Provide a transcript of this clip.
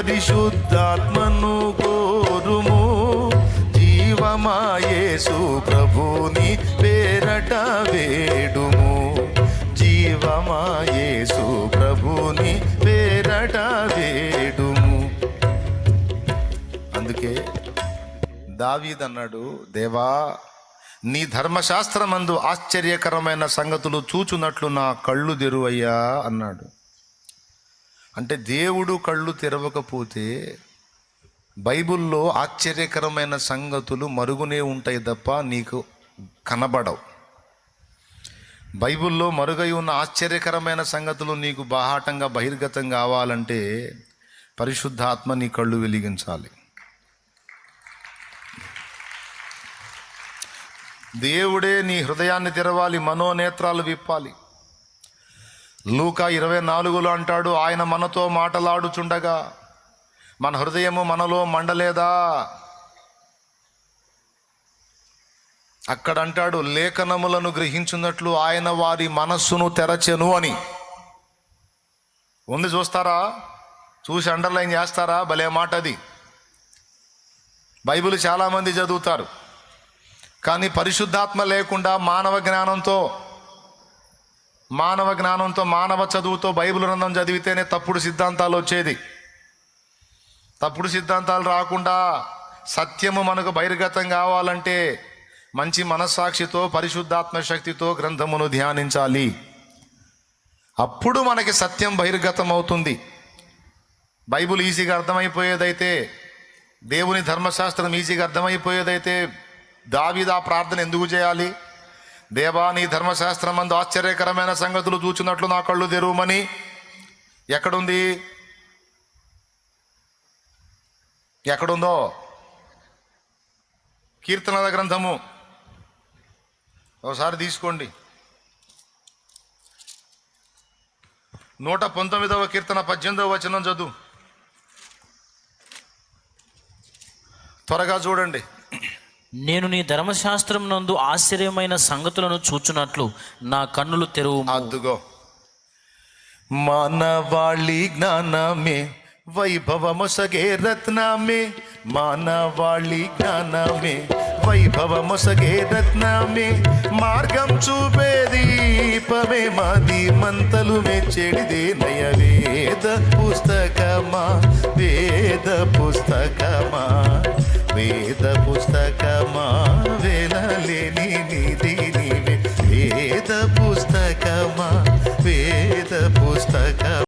పరిశుద్ధాత్మను కోరుము. జీవమా యేసు ప్రభుని పేరట వేడుము. జీవమా యేసు ప్రభుని పేరట వేడుము. అందుకే దావీదు అన్నాడు, దేవా నీ ధర్మశాస్త్రమందు ఆశ్చర్యకరమైన సంగతులు చూచున్నట్లు నా కళ్ళు తెరువయ్యా అన్నాడు. అంటే దేవుడు కళ్ళు తెరవకపోతే బైబిల్లో ఆశ్చర్యకరమైన సంగతులు మరుగునే ఉంటాయి తప్ప నీకు కనబడవు. బైబిల్లో మరుగై ఉన్న ఆశ్చర్యకరమైన సంగతులు నీకు బాహాటంగా బహిర్గతం కావాలంటే పరిశుద్ధాత్మ నీ కళ్ళు వెలిగించాలి. దేవుడే నీ హృదయాన్ని తెరవాలి, మనోనేత్రాలు విప్పాలి. లూకా 24లో అంటాడు, ఆయన మనతో మాటలాడుచుండగా మన హృదయము మనలో మండలేదా? అక్కడ అంటాడు, లేఖనములను గ్రహించున్నట్లు ఆయన వారి మనస్సును తెరచెను అని ఉంది. చూస్తారా? చూసి అండర్లైన్ చేస్తారా? భలే మాట అది. బైబిల్ చాలామంది చదువుతారు, కానీ పరిశుద్ధాత్మ లేకుండా మానవ జ్ఞానంతో మానవ చదువుతో బైబిల్ గ్రంథం చదివితేనే తప్పుడు సిద్ధాంతాలు వచ్చేది. తప్పుడు సిద్ధాంతాలు రాకుండా సత్యము మనకు బహిర్గతం కావాలంటే మంచి మనస్సాక్షితో పరిశుద్ధాత్మ శక్తితో గ్రంథమును ధ్యానించాలి. అప్పుడు మనకి సత్యం బహిర్గతం అవుతుంది. బైబిల్ ఈజీగా అర్థమైపోయేదైతే, దేవుని ధర్మశాస్త్రం ఈజీగా అర్థమైపోయేదైతే దావీదు ఆ ప్రార్థన ఎందుకు చేయాలి? దేవా నీ ధర్మశాస్త్రమందు ఆశ్చర్యకరమైన సంగతులు చూచినట్లు నా కళ్ళు తెరువమని. ఎక్కడుంది? ఎక్కడుందో? కీర్తనల గ్రంథము ఒకసారి తీసుకోండి. 119వ కీర్తన 18వ వచనం చదువు. త్వరగా చూడండి. నేను నీ ధర్మశాస్త్రం నందు ఆశ్చర్యమైన సంగతులను చూచున్నట్లు నా కన్నులు తెరువు. అద్దుగో, మానవాళి జ్ఞానమే వైభవమొసగే రత్నమే. మానవాళి జ్ఞానమే వైభవమొసగే రత్నమే. మార్గం చూపే దీపమే మాది మంతలు మెచ్చెడిదే నయ. వేద పుస్తకమా, వేద పుస్తకమా, వేద పుస్తకమా, వేలలేని నిధి నీవే. వేద పుస్తకమా, వేద పుస్తకమా.